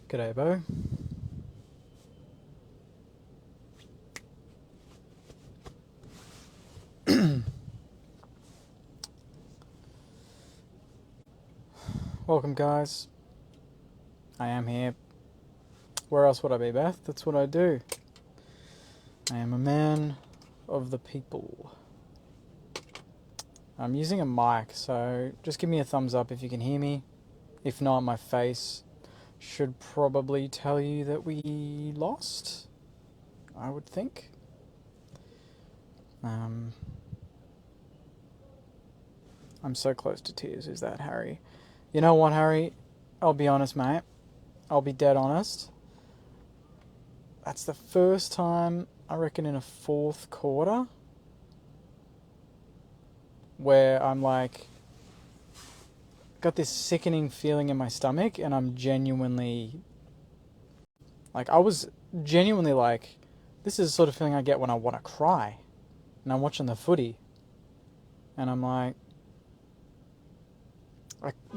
G'day, Bo. Welcome, guys. I am here. Where else would I be, Beth? That's what I do. I am a man of the people. I'm using a mic, so just give me a thumbs up if you can hear me. If not, my face should probably tell you that we lost, I would think. I'm so close to tears. Is that Harry? You know what, Harry? I'll be honest, mate. I'll be dead honest. That's the first time, I reckon, in a fourth quarter where I'm like, got this sickening feeling in my stomach, and I'm genuinely, like, I was genuinely like, this is the sort of feeling I get when I want to cry. And I'm watching the footy, and I'm like,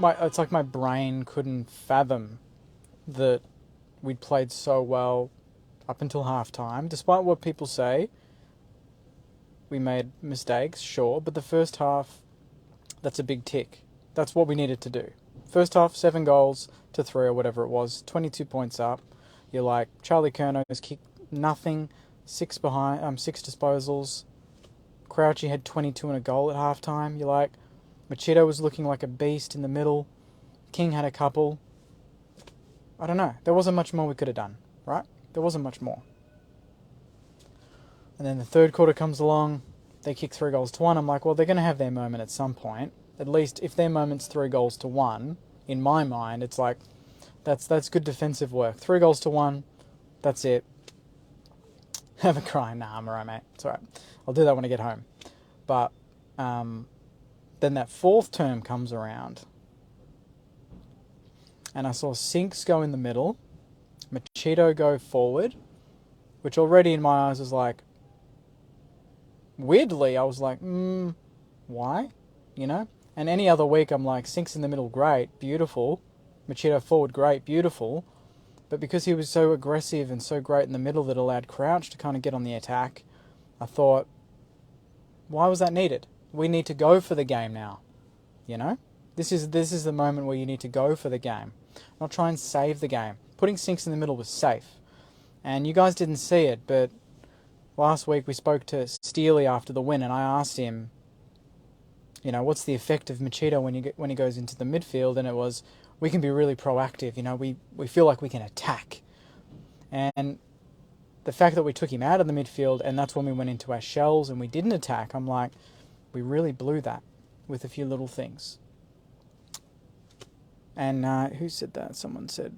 it's like my brain couldn't fathom that we'd played so well up until halftime. Despite what people say, we made mistakes, sure, but the first half, that's a big tick. That's what we needed to do. First half, 7 goals to 3 or whatever it was, 22 points up. You're like, Charlie Curno's kicked nothing, 6 disposals. Crouchy had 22 and a goal at halftime. You're like, Machito was looking like a beast in the middle. King had a couple. I don't know. There wasn't much more we could have done, right? There wasn't much more. And then the third quarter comes along. They kick 3 goals to 1. I'm like, well, they're going to have their moment at some point. At least if their moment's 3 goals to 1, in my mind, it's like, that's good defensive work. 3 goals to 1, that's it. Have a cry. Nah, I'm alright, mate. It's alright. I'll do that when I get home. But then that fourth term comes around, and I saw Sinks go in the middle, Machito go forward, which already in my eyes was like, weirdly, I was like, why? You know? And any other week, I'm like, Sinks in the middle, great, beautiful. Machito forward, great, beautiful. But because he was so aggressive and so great in the middle that allowed Crouch to kind of get on the attack, I thought, why was that needed? We need to go for the game now. You know? This is the moment where you need to go for the game. Not try and save the game. Putting Sinks in the middle was safe. And you guys didn't see it, but last week we spoke to Steely after the win, and I asked him, you know, what's the effect of Machito when he goes into the midfield? And it was, we can be really proactive. You know, we feel like we can attack. And the fact that we took him out of the midfield, and that's when we went into our shells and we didn't attack, I'm like, we really blew that with a few little things. And who said that? Someone said,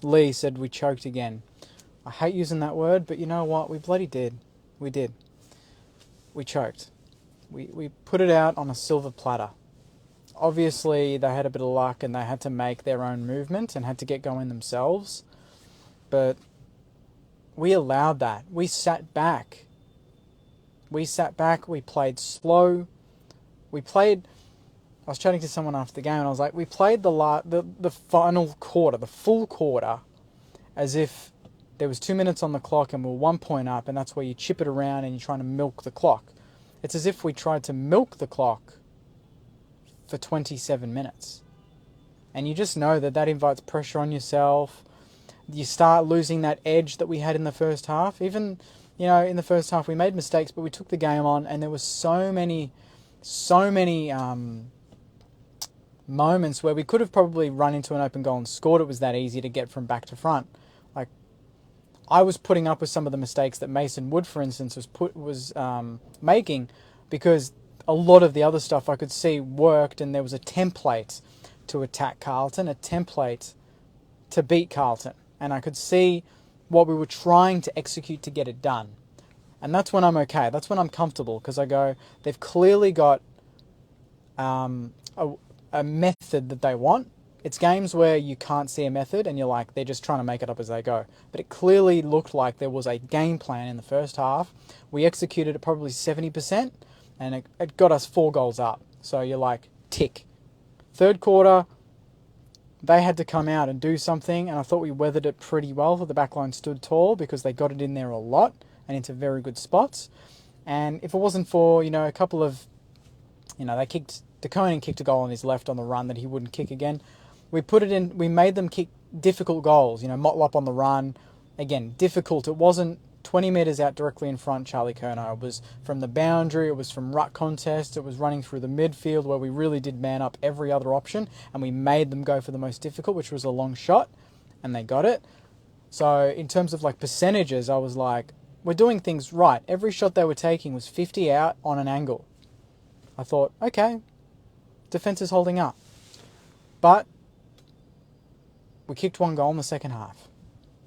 Lee said we choked again. I hate using that word, but you know what? We bloody did. We did. We choked. We put it out on a silver platter. Obviously, they had a bit of luck and they had to make their own movement and had to get going themselves. But we allowed that. We sat back. We played slow. I was chatting to someone after the game and I was like, we played the final quarter, the full quarter, as if there was 2 minutes on the clock and we were 1 point up, and that's where you chip it around and you're trying to milk the clock. It's as if we tried to milk the clock for 27 minutes. And you just know that invites pressure on yourself. You start losing that edge that we had in the first half. Even, you know, in the first half we made mistakes, but we took the game on, and there was so many moments where we could have probably run into an open goal and scored. It was that easy to get from back to front. Like, I was putting up with some of the mistakes that Mason Wood, for instance, was making, because a lot of the other stuff I could see worked, and there was a template to attack Carlton, a template to beat Carlton, and I could see what we were trying to execute to get it done. And that's when I'm okay. That's when I'm comfortable, because I go, they've clearly got a method that they want. It's games where you can't see a method and you're like, they're just trying to make it up as they go. But it clearly looked like there was a game plan in the first half. We executed it probably 70%, and it got us 4 goals up. So you're like, tick. Third quarter, they had to come out and do something, and I thought we weathered it pretty well. The backline stood tall because they got it in there a lot and into very good spots. And if it wasn't for, a couple of, De Koning kicked a goal on his left on the run that he wouldn't kick again. We made them kick difficult goals, Motlop on the run. Again, difficult. It wasn't 20 metres out directly in front, Charlie Curnow. It was from the boundary, it was from ruck contest, it was running through the midfield where we really did man up every other option, and we made them go for the most difficult, which was a long shot, and they got it. So in terms of percentages, I was like, we're doing things right. Every shot they were taking was 50 out on an angle. I thought, okay, defence is holding up. But we kicked one goal in the second half.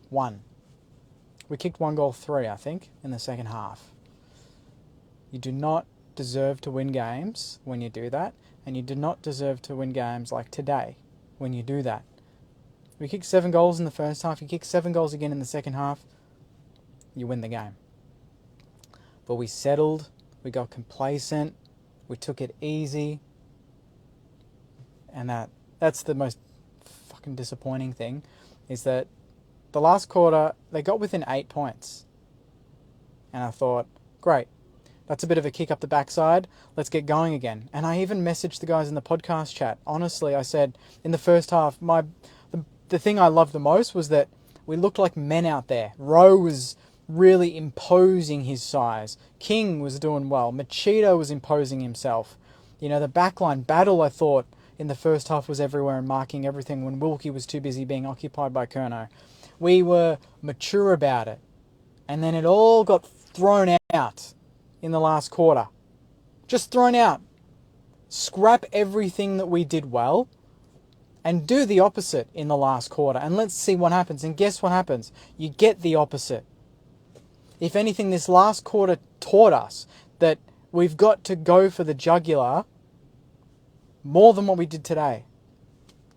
One. We kicked 1-3, I think, in the second half. You do not deserve to win games when you do that, and you do not deserve to win games like today when you do that. We kicked 7 goals in the first half, you kick 7 goals again in the second half, you win the game. But we settled, we got complacent, we took it easy, and that's the most fucking disappointing thing, is that the last quarter, they got within 8 points. And I thought, great, that's a bit of a kick up the backside. Let's get going again. And I even messaged the guys in the podcast chat. Honestly, I said, in the first half, the thing I loved the most was that we looked like men out there. Rowe was really imposing his size. King was doing well. Machida was imposing himself. The backline battle, I thought, in the first half was everywhere and marking everything when Wilkie was too busy being occupied by Curnow. We were mature about it. And then it all got thrown out in the last quarter. Just thrown out. Scrap everything that we did well and do the opposite in the last quarter. And let's see what happens. And guess what happens? You get the opposite. If anything, this last quarter taught us that we've got to go for the jugular more than what we did today.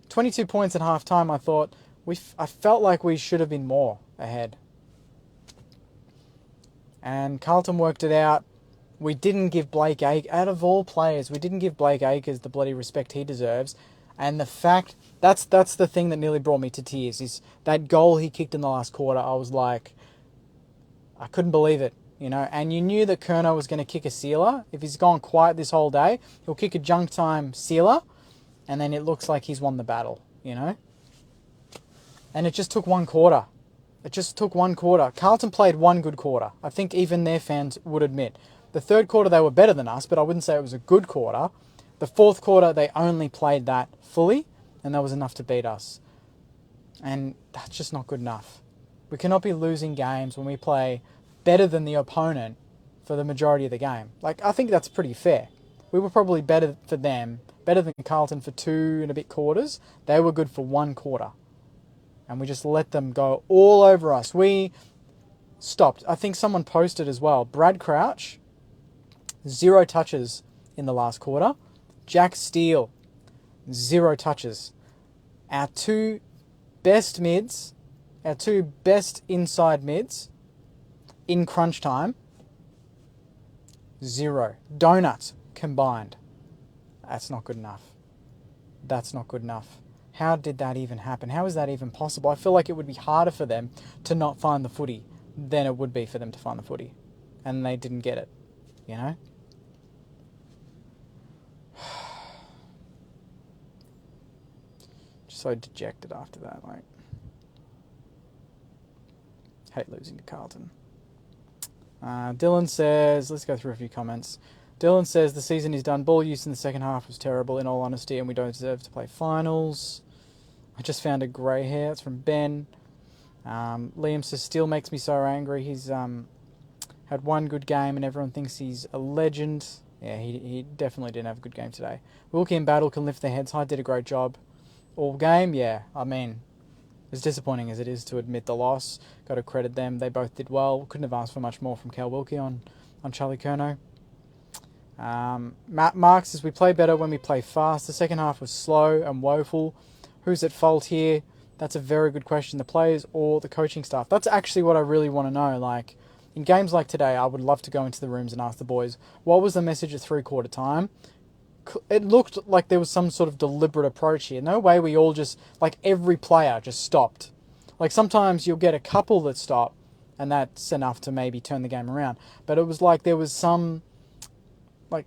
22 points at half time, I thought. I felt like we should have been more ahead. And Carlton worked it out. We didn't give Blake Acres, out of all players, we didn't give Blake Acres the bloody respect he deserves. And the fact, that's the thing that nearly brought me to tears, is that goal he kicked in the last quarter. I was like, I couldn't believe it, And you knew that Curnow was going to kick a sealer. If he's gone quiet this whole day, he'll kick a junk time sealer. And then it looks like he's won the battle, And it just took one quarter. Carlton played one good quarter. I think even their fans would admit. The third quarter, they were better than us, but I wouldn't say it was a good quarter. The fourth quarter, they only played that fully, and that was enough to beat us. And that's just not good enough. We cannot be losing games when we play better than the opponent for the majority of the game. I think that's pretty fair. We were probably better for them, better than Carlton for 2 and a bit quarters. They were good for 1 quarter. And we just let them go all over us. We stopped. I think someone posted as well. Brad Crouch, 0 touches in the last quarter. Jack Steele, 0 touches. Our 2 best mids, our 2 best inside mids in crunch time, 0. Donuts combined. That's not good enough. That's not good enough. How did that even happen? How is that even possible? I feel like it would be harder for them to not find the footy than it would be for them to find the footy. And they didn't get it, Just so dejected after that, hate losing to Carlton. Dylan says, let's go through a few comments. Dylan says the season is done. Ball use in the second half was terrible, in all honesty, and we don't deserve to play finals. I just found a grey hair. It's from Ben. Liam says, still makes me so angry. He's had one good game and everyone thinks he's a legend. Yeah, he definitely didn't have a good game today. Wilkie and Battle can lift their heads high. Did a great job all game. Yeah, I mean, as disappointing as it is to admit the loss, got to credit them. They both did well. Couldn't have asked for much more from Cal Wilkie on Charlie Curnow. Mark says, we play better when we play fast. The second half was slow and woeful. Who's at fault here? That's a very good question. The players or the coaching staff? That's actually what I really want to know. In games like today, I would love to go into the rooms and ask the boys, what was the message at 3/4 time? it looked like there was some sort of deliberate approach here. No way we all just, like, every player just stopped. Like, sometimes you'll get a couple that stop, and that's enough to maybe turn the game around. But it was like there was some, like,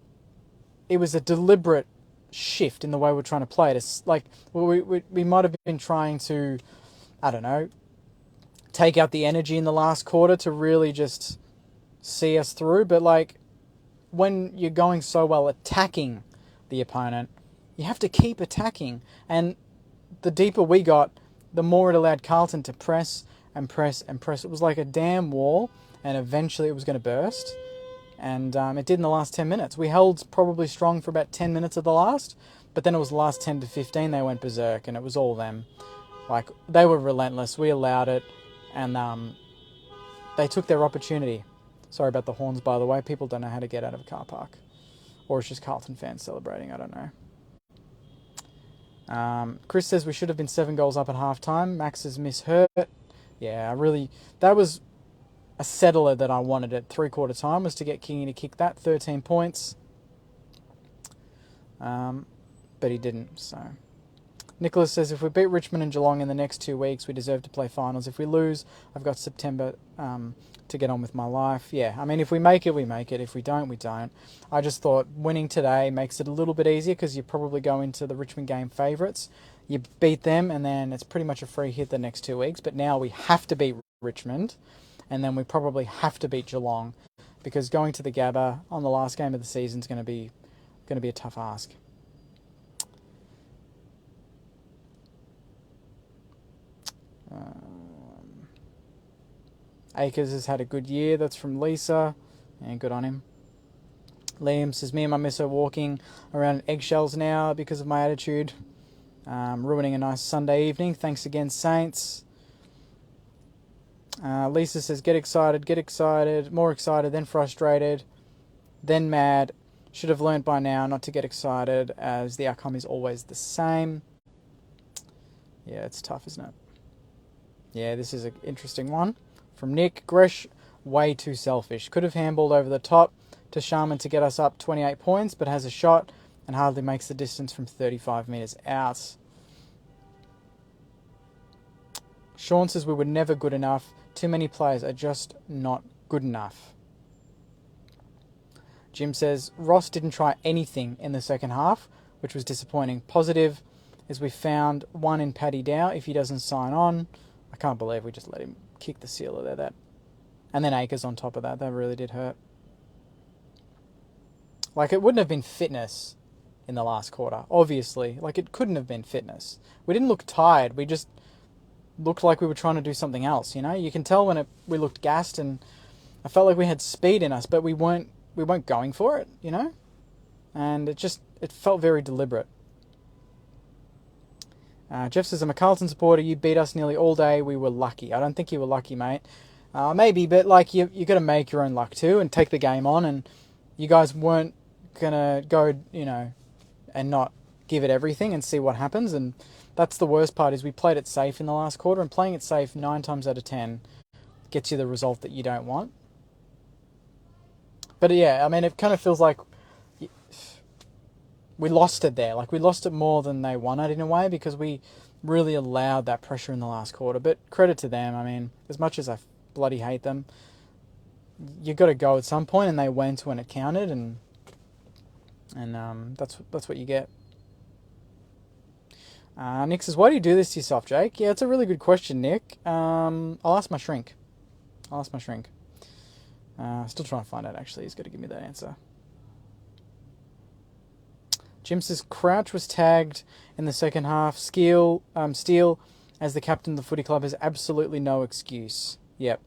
it was a deliberate shift in the way we're trying to play it. It's like, we might have been trying to, I don't know, take out the energy in the last quarter to really just see us through. But, like, when you're going so well attacking the opponent, you have to keep attacking. And the deeper we got, the more it allowed Carlton to press and press and press. It was like a damn wall, and eventually it was going to burst. And it did in the last 10 minutes. We held probably strong for about 10 minutes of the last, but then it was the last 10 to 15 they went berserk, and it was all them. Like, they were relentless. We allowed it, and they took their opportunity. Sorry about the horns, by the way. People don't know how to get out of a car park. Or it's just Carlton fans celebrating. I don't know. Chris says we should have been 7 goals up at halftime. Max's miss hurt. Yeah, that was a settler that I wanted at 3/4 time, was to get Kingy to kick that. 13 points. But he didn't, so. Nicholas says, if we beat Richmond and Geelong in the next 2 weeks, we deserve to play finals. If we lose, I've got September to get on with my life. Yeah, I mean, if we make it, we make it. If we don't, we don't. I just thought winning today makes it a little bit easier, because you probably go into the Richmond game favourites. You beat them, and then it's pretty much a free hit the next 2 weeks. But now we have to beat Richmond, and then we probably have to beat Geelong, because going to the Gabba on the last game of the season is going to be a tough ask. Akers has had a good year. That's from Lisa. And good on him. Liam says, me and my miss are walking around in eggshells now because of my attitude. Ruining a nice Sunday evening. Thanks again, Saints. Lisa says, get excited, more excited, then frustrated, then mad. Should have learnt by now not to get excited, as the outcome is always the same. Yeah, it's tough, isn't it? Yeah, this is an interesting one. From Nick, Gresh, way too selfish. Could have handballed over the top to Sharman to get us up 28 points, but has a shot and hardly makes the distance from 35 metres out. Sean says we were never good enough. Too many players are just not good enough. Jim says Ross didn't try anything in the second half, which was disappointing. Positive is we found one in Paddy Dow if he doesn't sign on. I can't believe we just let him kick the sealer there. And then Akers on top of that. That really did hurt. Like, it wouldn't have been fitness in the last quarter, obviously. Like, it couldn't have been fitness. We didn't look tired. We just looked like we were trying to do something else, you know? You can tell when we looked gassed, and I felt like we had speed in us, but we weren't going for it, you know? And it felt very deliberate. Jeff says, I'm a Carlton supporter. You beat us nearly all day. We were lucky. I don't think you were lucky, mate. Maybe, but like you got to make your own luck too and take the game on. And you guys weren't going to go, you know, and not give it everything and see what happens. And that's the worst part, is we played it safe in the last quarter, and playing it safe 9 times out of 10 gets you the result that you don't want. But yeah, I mean, it kind of feels like we lost it there. Like, we lost it more than they won it in a way, because we really allowed that pressure in the last quarter. But credit to them. I mean, as much as I bloody hate them, you got to go at some point, and they went when it counted, and that's what you get. Nick says, why do you do this to yourself, Jake? Yeah, it's a really good question, Nick. I'll ask my shrink. Still trying to find out, actually. He's got to give me that answer. Jim says Crouch was tagged in the second half. Steele, as the captain of the footy club, has absolutely no excuse. Yep.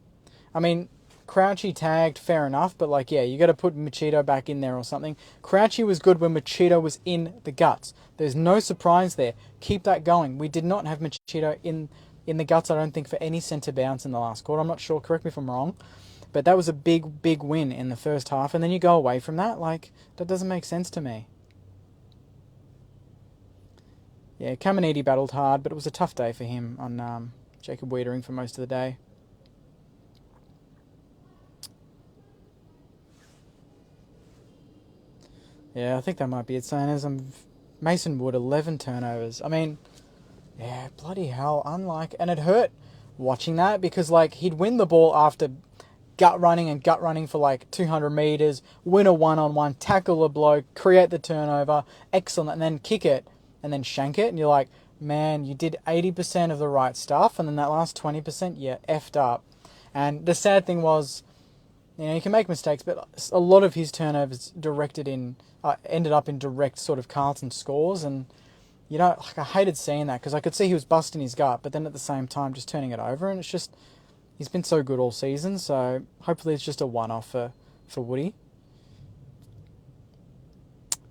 I mean, Crouchy tagged, fair enough, but like, yeah, you got to put Machito back in there or something. Crouchy was good when Machito was in the guts. There's no surprise there. Keep that going. We did not have Machito in the guts, I don't think, for any centre bounce in the last quarter. I'm not sure. Correct me if I'm wrong. But that was a big, big win in the first half, and then you go away from that. Like, that doesn't make sense to me. Yeah, Caminiti battled hard, but it was a tough day for him on Jacob Wiedering for most of the day. Yeah, I think that might be it. Saying as Mason Wood 11 turnovers. I mean, yeah, bloody hell, and it hurt watching that because like he'd win the ball after gut running for like 200 meters, win a one-on-one, tackle a bloke, create the turnover, excellent, and then kick it and then shank it, and you're like, man, you did 80% of the right stuff, and then that last 20%, yeah, effed up. And the sad thing was, you know, you can make mistakes, but a lot of his turnovers ended up in direct sort of Carlton scores, and you know, like I hated seeing that because I could see he was busting his gut, but then at the same time just turning it over, and it's just he's been so good all season, so hopefully it's just a one-off for Woody.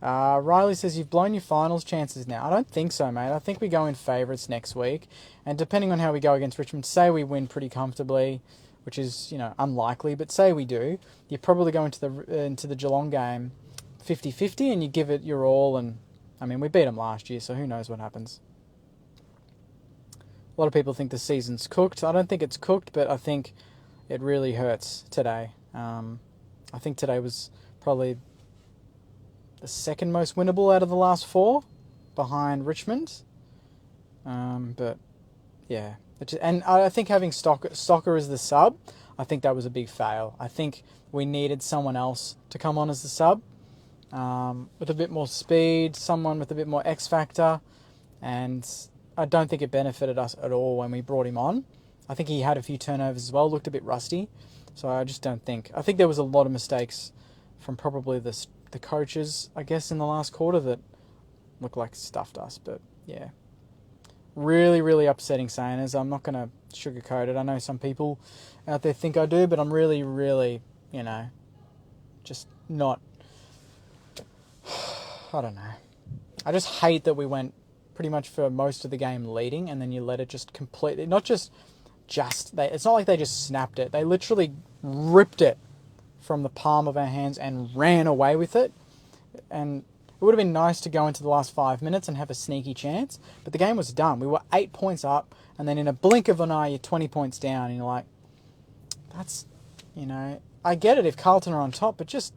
Riley says you've blown your finals chances now. I don't think so, mate. I think we go in favourites next week, and depending on how we go against Richmond, say we win pretty comfortably, which is, you know, unlikely, but say we do, you probably go into the Geelong game 50-50 and you give it your all, and I mean, we beat them last year, so who knows what happens. A lot of people think the season's cooked. I don't think it's cooked, but I think it really hurts today. I think today was probably the second most winnable out of the last four, behind Richmond. But yeah, and I think having Stocker as the sub, I think that was a big fail. I think we needed someone else to come on as the sub, with a bit more speed, someone with a bit more X factor, and I don't think it benefited us at all when we brought him on. I think he had a few turnovers as well, looked a bit rusty, so I just don't think. I think there was a lot of mistakes from probably the coaches, I guess, in the last quarter that looked like stuffed us, but yeah. Really, really upsetting saying as I'm not going to sugarcoat it. I know some people out there think I do, but I'm really, really, you know, just not. I don't know. I just hate that we went pretty much for most of the game leading, and then you let it just completely. It's not like they just snapped it. They literally ripped it from the palm of our hands and ran away with it. And it would have been nice to go into the last 5 minutes and have a sneaky chance, but the game was done. We were 8 points up, and then in a blink of an eye, you're 20 points down, and you're like, that's, you know, I get it if Carlton are on top, but just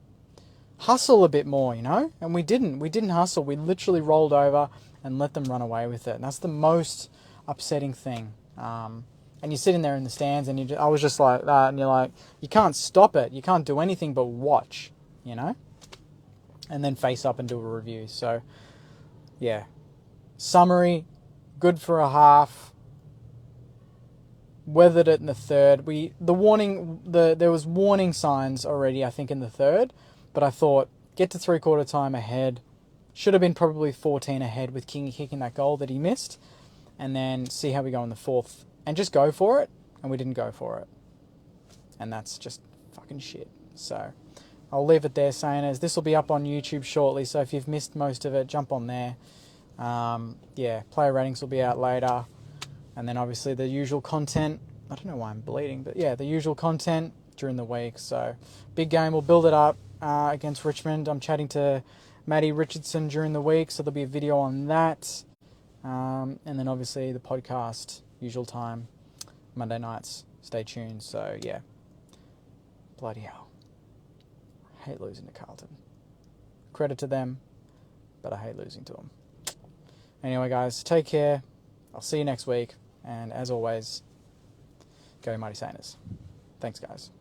hustle a bit more, you know? And we didn't. We didn't hustle. We literally rolled over and let them run away with it. And that's the most upsetting thing. And you're sitting there in the stands, and I was just like that, and you're like, you can't stop it. You can't do anything but watch, you know? And then face up and do a review. So, yeah. Summary, good for a half. Weathered it in the third. There was warning signs already, I think, in the third. But I thought, get to three-quarter time ahead. Should have been probably 14 ahead with King kicking that goal that he missed. And then see how we go in the fourth. And just go for it. And we didn't go for it. And that's just fucking shit. So I'll leave it there, saying as this will be up on YouTube shortly, so if you've missed most of it, jump on there. Yeah, player ratings will be out later. And then obviously the usual content. I don't know why I'm bleeding, but yeah, the usual content during the week. So big game, we'll build it up against Richmond. I'm chatting to Matty Richardson during the week, so there'll be a video on that. And then obviously the podcast, usual time, Monday nights. Stay tuned. So yeah, bloody hell. I hate losing to Carlton. Credit to them, but I hate losing to them. Anyway, guys, take care. I'll see you next week. And as always, go Mighty Saints. Thanks, guys.